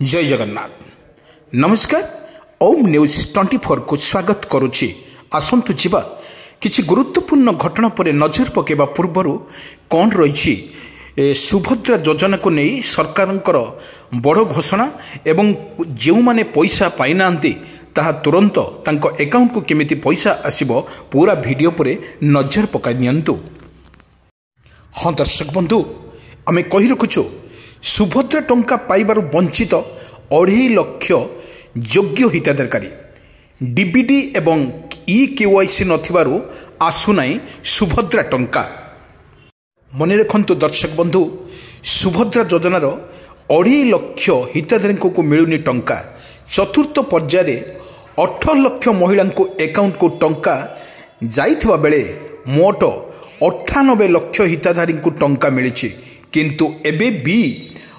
जय जगन्नाथ नमस्कार ओम न्यूज 24 को स्वागत करुछि। आसंतु जीवा किछि गुरुत्वपूर्ण घटना पर नजर पकेबा पूर्व कौन रही सुभद्रा योजना को नहीं सरकारंकर बड़ घोषणा एवं जो माने पैसा पाई नांती ताहा तुरंत तांको अकाउंट को केमिति पैसा आसीबो पूरा वीडियो पर नजर पकाई नियंतु। हाँ दर्शक बंधु आमे कहि रखुछु सुभद्रा टंका पाइबारु वंचित 2.5 लाख योग्य हिताधिकारी डीबीडी एवं केवाईसी नथिबारु आसुनाई सुभद्रा टंका। मन रखंतु दर्शक बंधु सुभद्रा योजनार 2.5 लाख हिताधिकारी को मिलुनी टंका। चतुर्थ पर्याय 18 लाख महिला अकाउंट को टंका जाइथिबा बेले मोट 98 लाख हिताधारी को टंका मिली किंतु एबे भी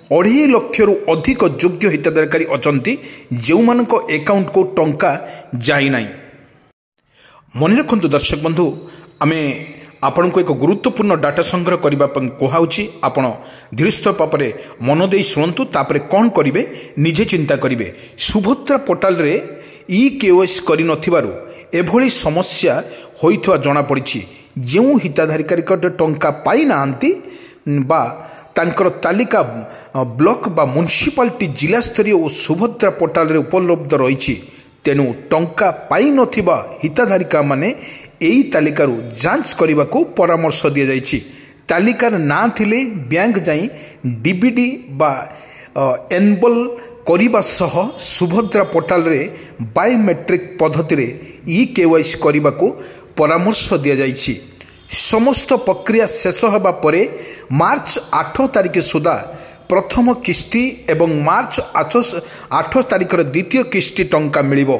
2.5 लाख रु अधिक योग्य हिताधिकारी अचंती जो मानक अकाउंट को टंका जाई नाही। मन रखंतु दर्शक बंधु आमे आपण को एक गुरुत्वपूर्ण डाटा संग्रह करबा कहुछि। आपण धीरस्थ पापरे मन देई सुनंतु तापरे कोन करिवे निजे चिंता करिवे। सुभद्रा पोर्टाल रे केवाईसी करि नथिबारु एभली समस्या होइथवा जणा पड़िछि। जो हिताधिकारी टंका पाई नांती बा तांकर तालिका ब्लॉक बा म्युनिसिपालिटी जिला स्तरीय और सुभद्रा पोर्टाल रे उपलब्ध रही तेणु टंका पाई नथिबा हिताधिकारी माने एई तालिकारु जांच करने को परामर्श दि जाइछि। तालिकार ना थिले बैंक जाई डीबीडी बा एनबल करिबा सह सुभद्रा पोर्टाल रे बायोमेट्रिक पद्धति रे केवाईसी करने को परामर्श दि जाइछि। समस्त प्रक्रिया शेष होगा परे मार्च 8 तारिख सुधा प्रथम किस्ती एवं मार्च 8 तारिख द्वितीय किस्ती टंका मिलिबो।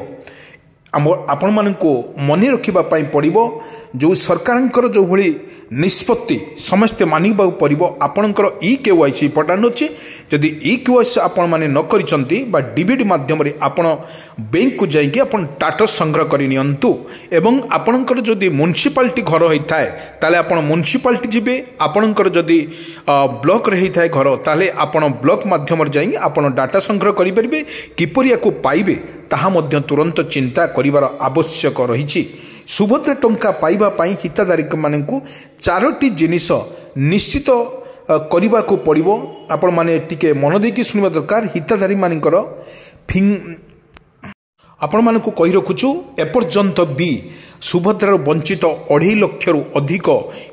आपण मानकु मन रखिबा पई पड़िबो जो सरकारंकर जो भली निष्पत्ति समस्ते मानिबा पड़िबो। आपणकर केवाईसी इंपोर्टेंट अछि। जदि केवाईसी आपण माने न करिसंती बा डीबीडी माध्यम रे आपण बैंक को जाइके आपण टाटा संग्रह करि नियंतु एवं आपणकर जदि म्युनिसिपालिटी घर होइथाय ताले आपण म्युनिसिपालिटी जिबे। आपणकर जदि ब्लॉक रे होइथाय घर ताले आपण ब्लॉक माध्यम रे जाई आपण डाटा संग्रह करि परिबे। किपरि याकू पाइबे ताहा मध्य तुरंत चिंता करिवार आवश्यक रहिछि। सुभद्रा टंका पाइबा पाई हिताधिकारी मानकु 4टी जिनिस निश्चित करने को पड़ो। आपण माने टिके मन देकी सुनिबा दरकार। हिताधारी मानकर आपण मानकु कहि रखुछु एपर्यंत भी सुभद्रार वंचित 2.5 लाख रु अधिक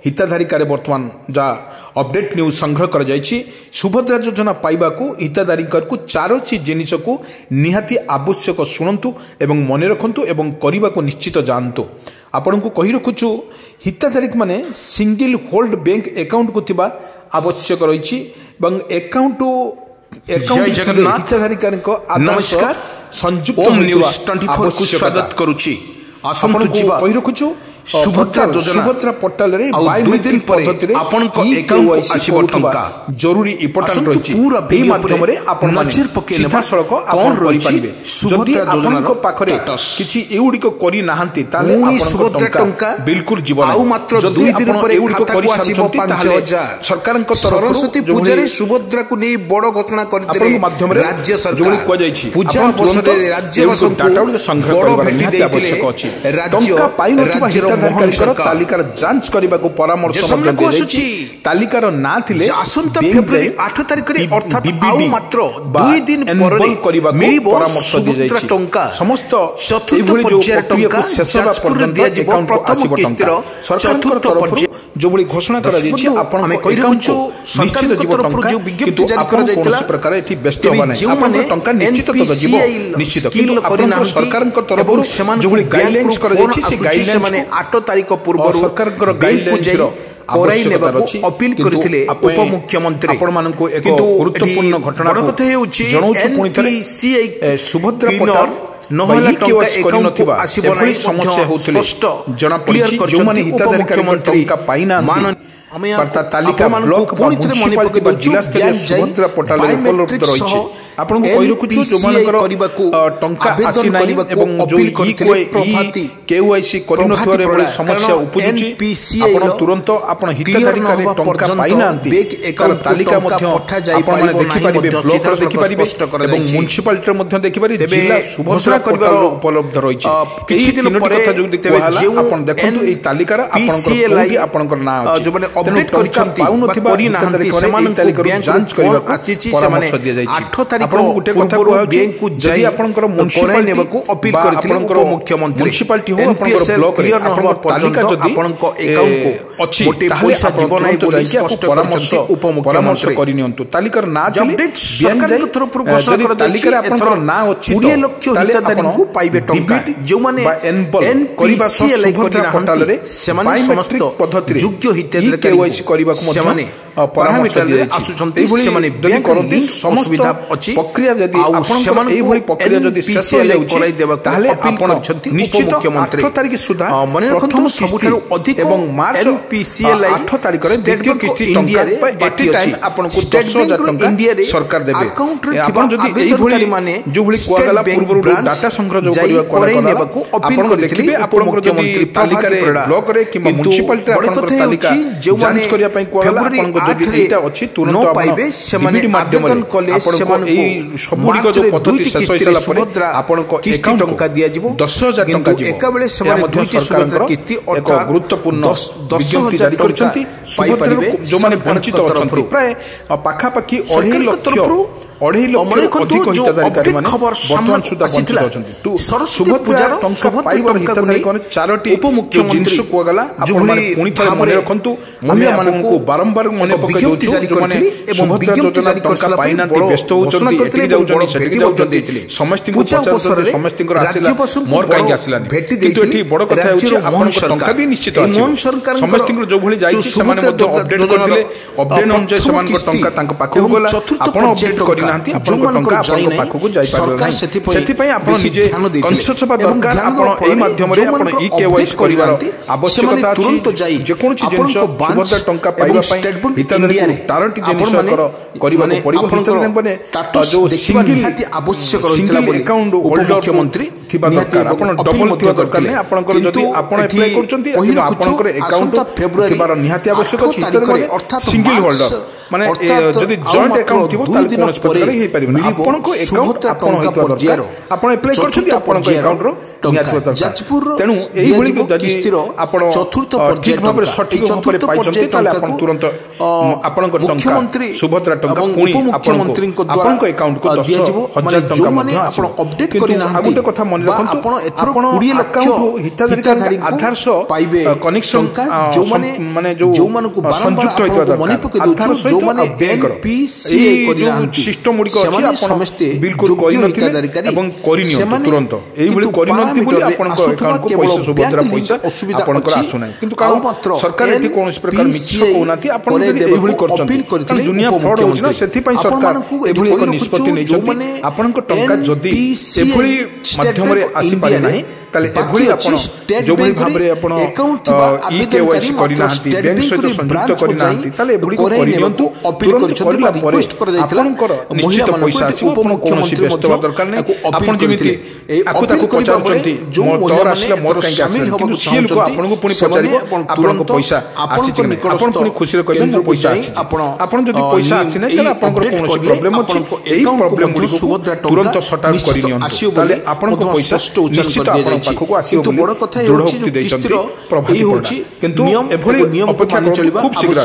हिताधिकारी वर्तमान जा अपडेट न्यूज संग्रह कर जाइछि। सुभद्रा योजना पाइबा को हिताधिकारी को 4टी जिनिस को निहाती आवश्यक शुणु एवं मन रखु एवं करने को निश्चित जानतु। आपण को कहि रखुछु हिताधिकारी माने सिंगल होल्ड बैंक अकाउंट को थिबा आवश्यक रही अकाउंट हिताधिकारी नमस्कार संयुक्त न्यूज 24 को स्वागत करुछि। आपण कहि रखुछु सुभद्रा पोर्टाल रे बायोमेट्रिक पद्धति रे आपण को अकाउंट आसीबो टंका जरूरी इंपोर्टेंट रही पूरा बे माध्यम रे आपण नजर पकेले सड़क आपण रही परिबे। जदि आपण को पाखरे किछि एउडी को करि नाहंती ताले आपण सुभद्रा टंका बिल्कुल जीवन आ मात्र 2 दिन पर एउडी को करि आसीबो 5000 सरकारन को सरस्वती पूजा रे सुभद्रा को नै बड़ घोषणा करथिले माध्यम रे राज्य सरकार को जाय छी पूजा वर्षरे राज्य वासन डाटा संग्रह बड़ भेटी दैथिले राज्य पाई नथिबा तालिकार जांच करने को परामर्श तालिकार ना थिले आसंता फेब्रुआरी 8 तारिख रे अर्थात मात्र 2 दिन पर करबा को परामर्श दि जाइछि। टंका समस्त एभली जो प्रक्रिया को शेष होबा पर्यंत अकाउंट को आसीबो टंका सरकार तरफ जो बड़ी घोषणा करा जाइछि। आपण हम कहि रहछु सरकार जीव टंका जो विज्ञप्ति जारी करा जाइतला प्रकार एठी व्यस्त होबा नै आपण टंका निश्चित तो जीव निश्चित किल करिना सरकार तरफ जो बड़ी गाइडलाइंस करा जाइछि से गाइडलाइन माने 8 तारिख पूर्व सरकार गाइडलाइन अपील करथिले उप मुख्यमंत्री आपण माननको एक गुरुत्वपूर्ण घटना कथा हेउछि जनौछु पुनी थरे सुभद्रा पोर्टाल नहला टंका अकाउंट को आसीबो नै समस्या होतले जना पड़ी जो माने हिताधिकारी टंका पाइना मान तालिका ब्लॉक म्युनिसिपालिटी जिला स्तरीय सुभद्रा पोर्टाल उपलब्ध रही आपन को कहि रखुछु जो मानकर टंका आसी नाही एवं जो केवाईसी करिनो थोरे बड़ी समस्या उपजुची आपन तुरंत आपन हिताधिकारी टंका पाइ नांती एकर तालिका मध्ये आपन माने देखि परिबे ब्लॉक रे देखि परिबे एवं म्युनिसिपालिटी रे मध्ये देखि परिबे जिल्ला सुभद्रा करबार उपलब्ध रहिछि किछि दिन पर कथा जो देखि आपन देखंतु ए तालिका रे आपन को ना अछि जो माने अपडेट करिछंती परि नांती समान तालिका जांच करबा आछिछि से माने 8 तारिख को गुटे कथा को बैंक को जदी आपनकर म्युनिसिपालिटी नेबको अपील करथिले मुख्यमंत्री म्युनिसिपालिटी हो आपनकर ब्लॉक रे आपनकर तालिका जदी आपनको अकाउंट को अछि मोटे पैसा जीवन नै बोलै स्पष्ट करछंती उपमुख्यमंत्री करिनियंतु तालिका ना जदी बैंक जाय तरफ घोषणा कर तालिका रे आपनकर ना अछि 20 लाख हिताधिकारी को पाइबे टंका जो माने करिबा सुभद्रा पोर्टल रे सेमाने समस्त पद्धति योग्य हिताधिकारी केवाईसी करिबा को सेमाने परामर्श दिया आसुचंती सेमाने बैंक करंती सुविधा अछि प्रक्रिया जदी आपन एई भली प्रक्रिया जदी शेष हो कराई देबा ताले आपन निश्चित मुख्यमंत्री 8 तारिख सुधा प्रथम सबुठारु अधिक एवं मार्च पीसीएलआई 8 तारिख रे द्वितीय किस्ती टंका एटी टाइम आपन को 10000 टंका सरकार देबे आपन जदी एई भली माने जो भली कोगला पूर्व डाटा संग्रह जो करिबा को अपील करथिले आपन मुख्यमंत्री तालिका रे ब्लॉक रे कि म्युनिसिपालिटी आपन तालिका जांच करिया पई कोगला आपन जदी एटा अछि तुरंत पाइबे सेमाने आवेदन कले सेमाने सबुडी को जो पद्धति शेष होइसला पर आपन को किस्ती टंका दिया जिवो 10000 टंका जिवो एका बेले सेमाने दुईटी सरकार किस्ती एक गुरुत्वपूर्ण 10000 जारी करछंती पाइ परिबे जो माने वंचित अछंती प्राय पाखा पाखी 2.5 लाख 2.5 लाख अधिक हिताधिकारी माने वर्तमान सुधा वंचित अछंती सुभद्रा टंका पाइबर हिताधिकारी कोन चारोटी उपमुख्यमंत्री कोगला आपन माने पुनी थरे मने रखंतु हम माननको बारंबार मने पके जारी करथिले एवं विज्ञप्ति जारी करला पाइनांती व्यस्त होचंती एठी जाउचंती सेठी जाउचंती समस्त को पचार समस्त को आसिला मोर काई आसिलानी भेटी देती एठी बड़ कथा होची आपन को टंका भी निश्चित अछि समस्त को जो भली जाईची समान मध्ये अपडेट करथिले अपडेट अनुसार समान को टंका तांको पाखो गला आपन अपडेट करि नांती आपन को टंका आपन पाखो को जाई पारबे सेति पई आपन निजे कन्सियस बा दरकार आपन एई माध्यम रे आपन ई केवाईसी करिवार आवश्यकता अछि तुरंत जाई जे कोन ची जिंस सुभद्रा टंका पाइबा पई हिताधिकारी तारटी जिंस करिबा को पड़िबो हिताधिकारी माने जो सिंगल आवश्यक रहितला बोली अकाउंट मुख्यमंत्री थिबा दरकार आपन डबल थिबा दरकार नै आपन को जदी आपन अप्लाई करचंती आपन को अकाउंट थिबार निहाती आवश्यक अछि हिताधिकारी अर्थात सिंगल होल्डर माने जदी जॉइंट अकाउंट थिबो ताले कोन प्रकार हे परिबे आपन को अकाउंट आपन होइतबा दरकार आपन अप्लाई करचंती आपन को अकाउंट रो निहाती दरकार तेनु एई भली जदी आपन चतुर्थ ठीक भाबरे सठिक भाबरे पाइचंती ताले आपन तुरंत आपन को टंका सुभद्रा टंका पुनी मुख्यमंत्री को द्वारा आपन को अकाउंट को 10000 टंका माने आपन अपडेट करि ना आगुटे कथा मन रखंतु आपन एथरो 20 लाख हिताधिकारी आधार सो पाइबे कनेक्शन जो माने जो मान को संयुक्त होइतबा दरकार आधार सो जो माने बैंक पीसीए करि ना सिस्टम मुडी को अछि आपन समस्त बिल्कुल करि नथिले एवं करि नियंतु तुरंत एई भली करि नथि बोली आपन को अकाउंट को पैसा सुभद्रा पैसा आपन को आसु नै किंतु का सरकार एठी कोन प्रकार मिछ कोनाथि आपन एई भली करचंती दुनिया फ्रॉड होछि ना सेथि पई सरकार एई भली एक निष्पत्ति नै छथि आपन को टंका जदी एई भली माध्यम रे आसी पारे नाही ताले एई भली आपन जो भली भाबरे आपन ई केवाईसी करि नांती बैंक सहित संयुक्त करि नांती ताले एई भली करि नियंतु अपील करला रिक्वेस्ट कर जायतला निश्चित पैसा आसी मुख्यमंत्री व्यस्त दरकार नै आपन जेमिति आकु ताकु पचारचंती जो मोर आसला मोर काई शामिल हो सीएल को आपन को पुनी पचारि आपन को पैसा आसी कि आपन पुनी खुशी रे कहबे पैसा आसी आपन जदी पैसा आसी नै ताले आपन को कोनोसी प्रॉब्लम अछि एई प्रॉब्लम गुडी सुभद्रा तुरंत सॉर्ट आउट करि नियंतु ताले आपन को पैसा निश्चित आपन पाखो को आसी तो बड़ कथा हे होछि किस्तिर प्रभावी होछि किंतु एभली अपेक्षा चलिबा खूब शीघ्र